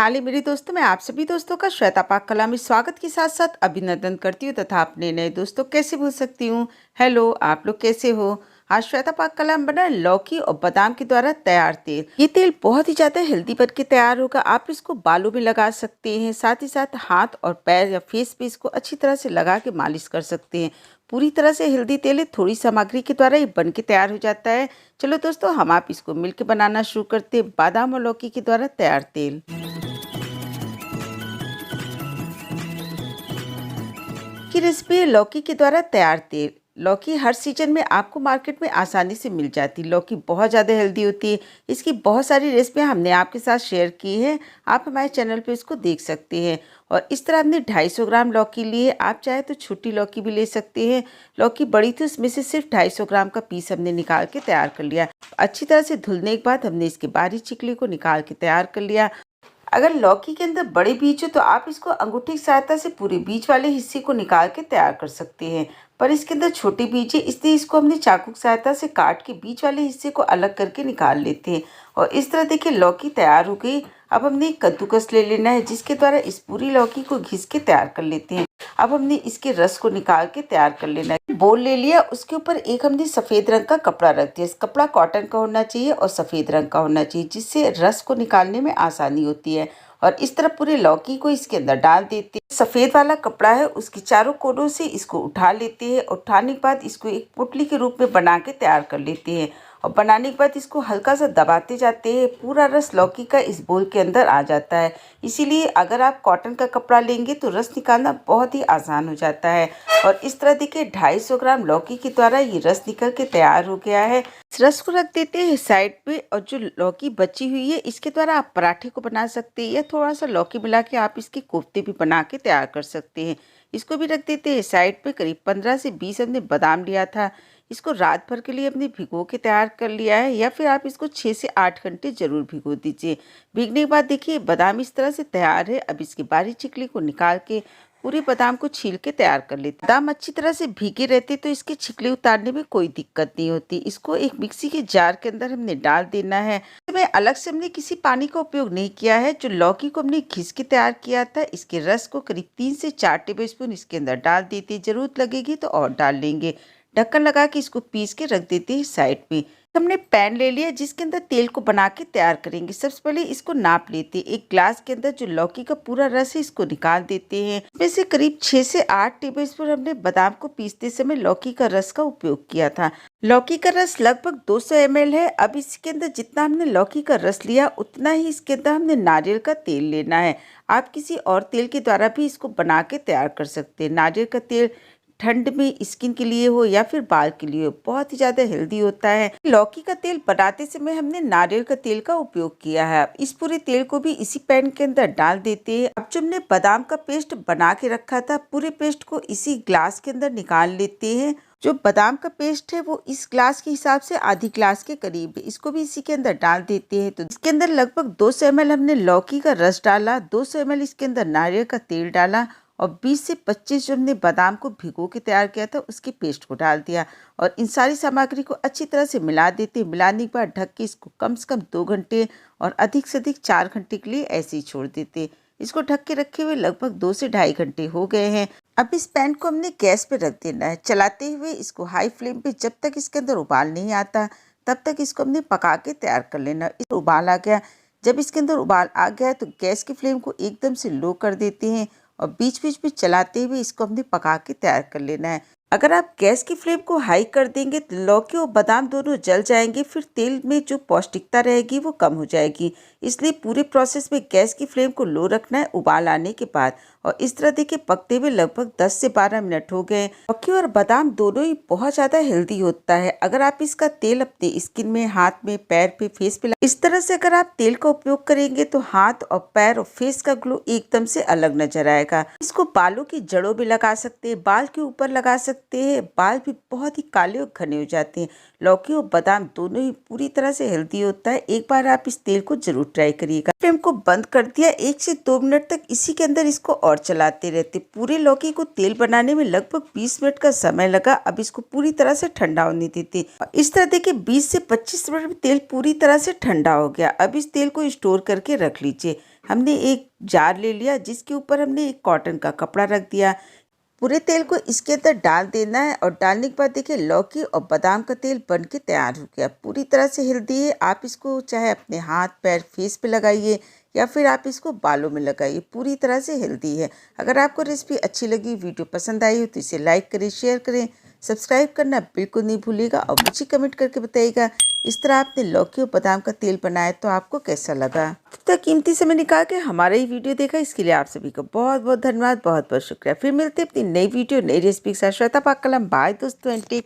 खुशहाली मेरे दोस्तों। मैं आप सभी दोस्तों का श्वेता पाक कला में स्वागत के साथ साथ अभिनंदन करती हूँ तथा अपने नए दोस्तों कैसे भूल सकती हूँ। हेलो, आप लोग कैसे हो। आज श्वेता पाक कला में बना लौकी और बादाम के द्वारा तैयार तेल। ये तेल बहुत ही ज्यादा हेल्दी बन के तैयार होगा। आप इसको बालों में लगा सकते हैं, साथ ही साथ हाथ और पैर या फेस पे इसको अच्छी तरह से लगा के मालिश कर सकते हैं। पूरी तरह से हेल्दी तेल है, थोड़ी सामग्री के द्वारा ये बन के तैयार हो जाता है। चलो दोस्तों, हम आप इसको मिलकर बनाना शुरू करते हैं। बादाम और लौकी के द्वारा तैयार तेल की रेसिपी है लौकी के द्वारा तैयार तेल। लौकी हर सीजन में आपको मार्केट में आसानी से मिल जाती है। लौकी बहुत ज़्यादा हेल्दी होती है। इसकी बहुत सारी रेसिपियाँ हमने आपके साथ शेयर की है, आप हमारे चैनल पे इसको देख सकते हैं। और इस तरह हमने 250 ग्राम लौकी ली है। आप चाहे तो छोटी लौकी भी ले सकते हैं। लौकी बड़ी थी, उसमें से सिर्फ 250 ग्राम का पीस हमने निकाल के तैयार कर लिया। अच्छी तरह से धुलने के बाद हमने इसके बारीक चिकली को निकाल के तैयार कर लिया। अगर लौकी के अंदर बड़े बीज हो तो आप इसको अंगूठी की सहायता से पूरे बीज वाले हिस्से को निकाल के तैयार कर सकते हैं, पर इसके अंदर छोटे बीज है, इसलिए इसको हमने चाकू की सहायता से काट के बीज वाले हिस्से को अलग करके निकाल लेते हैं। और इस तरह देखिए लौकी तैयार हो गई। अब हमने एक कद्दूकस ले लेना है, जिसके द्वारा इस पूरी लौकी को घिस के तैयार कर लेते हैं। अब हमने इसके रस को निकाल के तैयार कर लेना है। बोल ले लिया, उसके ऊपर एक हमने सफेद रंग का कपड़ा रख दिया। इस कपड़ा कॉटन का होना चाहिए और सफेद रंग का होना चाहिए, जिससे रस को निकालने में आसानी होती है। और इस तरह पूरे लौकी को इसके अंदर डाल देते हैं। सफेद वाला कपड़ा है, उसके चारों कोनों से इसको उठा लेते हैं। उठाने के बाद इसको एक पुतली के रूप में बना के तैयार कर लेते हैं। और बनाने के बाद इसको हल्का सा दबाते जाते हैं। पूरा रस लौकी का इस बोल के अंदर आ जाता है। इसीलिए अगर आप कॉटन का कपड़ा लेंगे तो रस निकालना बहुत ही आसान हो जाता है। और इस तरह देखिए 250 ग्राम लौकी के द्वारा ये रस निकल के तैयार हो गया है। इस रस को रख देते हैं साइड पे। और जो लौकी बची हुई है, इसके द्वारा आप पराठे को बना सकते हैं, या थोड़ा सा लौकी मिला के आप इसके कोफ्ते भी बना के तैयार कर सकते हैं। इसको भी रख देते हैं साइड पे। करीब 15 से 20 हमने बादाम लिया था, इसको रात भर के लिए हमने भिगो के तैयार कर लिया है, या फिर आप इसको 6 से 8 घंटे जरूर भिगो दीजिए। भीगने के बाद देखिए बादाम इस तरह से तैयार है। अब इसकी बारीक चिकली को निकाल के पूरे बादाम को छील के तैयार कर लेते हैं। बादाम अच्छी तरह से भीगे रहते तो इसकी छिकली उतारने में कोई दिक्कत नहीं होती। इसको एक मिक्सी के जार के अंदर हमने डाल देना है। इसमें अलग से हमने किसी पानी का उपयोग नहीं किया है। जो लौकी को हमने घिस के तैयार किया था, इसके रस को करीब 3 से 4 टेबलस्पून इसके अंदर डाल देते। जरूरत लगेगी तो और डाल लेंगे। ढक्कन लगा के इसको पीस के रख देते हैं साइड पे। हमने पैन ले लिया, जिसके अंदर तेल को बना के तैयार करेंगे। सबसे पहले इसको नाप लेते हैं। एक ग्लास के अंदर जो लौकी का पूरा रस है, इसको निकाल देते हैं। इसमें से करीब 6 से 8 टेबलस्पून हमने बादाम को पीसते समय लौकी का रस का उपयोग किया था। लौकी का रस लगभग 200 ml है। अब इसके अंदर जितना हमने लौकी का रस लिया, उतना ही इसके अंदर हमने नारियल का तेल लेना है। आप किसी और तेल के द्वारा भी इसको बना के तैयार कर सकते हैं। नारियल का तेल ठंड में स्किन के लिए हो या फिर बाल के लिए हो, बहुत ही ज़्यादा हेल्दी होता है। लौकी का तेल बनाते समय हमने नारियल का तेल का उपयोग किया है। अब इस पूरे तेल को भी इसी पैन के अंदर डाल देते हैं। अब जो हमने बादाम का पेस्ट बना के रखा था, पूरे पेस्ट को इसी ग्लास के अंदर निकाल लेते हैं। जो बादाम का पेस्ट है वो इस ग्लास के हिसाब से आधी ग्लास के करीब है। इसको भी इसी के अंदर डाल देते हैं। तो इसके अंदर लगभग 200 ml हमने लौकी का रस डाला, 200 ml इसके अंदर नारियल का तेल डाला, और 20 से 25 जो हमने बादाम को भिगो के तैयार किया था, उसके पेस्ट को डाल दिया। और इन सारी सामग्री को अच्छी तरह से मिला देते। मिलाने के बाद ढक के इसको कम से कम 2 घंटे और अधिक से अधिक 4 घंटे के लिए ऐसे ही छोड़ देते। इसको ढक के रखे हुए लगभग 2 से ढाई घंटे हो गए हैं। अब इस पैन को हमने गैस पे रख देना है, चलाते हुए इसको हाई फ्लेम पे। जब तक इसके अंदर उबाल नहीं आता, तब तक इसको हमने पका के तैयार कर लेना। इस उबाल आ गया, जब इसके अंदर उबाल आ गया तो गैस की फ्लेम को एकदम से लो कर देते हैं। और बीच बीच में चलाते हुए इसको हमने पका के तैयार कर लेना है। अगर आप गैस की फ्लेम को हाई कर देंगे तो लौकी और बादाम दोनों जल जाएंगे, फिर तेल में जो पौष्टिकता रहेगी वो कम हो जाएगी। इसलिए पूरे प्रोसेस में गैस की फ्लेम को लो रखना है उबाल आने के बाद। और इस तरह देखिए पकते हुए लगभग 10 से 12 मिनट हो गए। लौकी और बादाम दोनों ही बहुत ज़्यादा हेल्दी होता है। अगर आप इसका तेल अपने स्किन में, हाथ में, पैर पे, फेस पे इस तरह से अगर आप तेल का उपयोग करेंगे तो हाथ और पैर और फेस का ग्लो एकदम से अलग नजर आएगा। इसको बालों की जड़ों में लगा सकते हैं, बाल के ऊपर लगा सकते हैं। बाल भी बहुत ही काले और घने हो जाते हैं। लौकी और बादाम दोनों ही पूरी तरह से हेल्दी होता है। एक बार आप इस तेल को जरूर ट्राई करिएगा। फ्लेम को बंद कर दिया। 1 से 2 मिनट तक इसी के अंदर इसको और चलाते रहते। पूरे लौकी को तेल बनाने में लगभग 20 मिनट का समय लगा। अब इसको पूरी तरह से ठंडा होने देते। इस तरह देखिए 20 से 25 मिनट में तेल पूरी तरह से ठंडा हो गया। अब इस तेल को स्टोर करके रख लीजिए। हमने एक जार ले लिया जिसके ऊपर हमने एक कॉटन का कपड़ा रख दिया। पूरे तेल को इसके अंदर डाल देना है और डालने के बाद देखिए लौकी और बादाम का तेल बन के तैयार हो गया। पूरी तरह से हेल्दी है। आप इसको चाहे अपने हाथ पैर फेस पे लगाइए या फिर आप इसको बालों में लगाइए, पूरी तरह से हेल्दी है। अगर आपको रेसिपी अच्छी लगी, वीडियो पसंद आई हो तो इसे लाइक करें, शेयर करें, सब्सक्राइब करना बिल्कुल नहीं भूलिएगा और मुझे कमेंट करके बताइएगा इस तरह आपने लौकी और बादाम का तेल बनाया तो आपको कैसा लगा। तो कीमती समय निकाल के हमारा ही वीडियो देखा, इसके लिए आप सभी को बहुत बहुत धन्यवाद, बहुत बहुत शुक्रिया। फिर मिलते हैं अपनी नई वीडियो नई रेसिपी के साथ। श्वेता पाकलम, बाय दोस्तों एंड टेक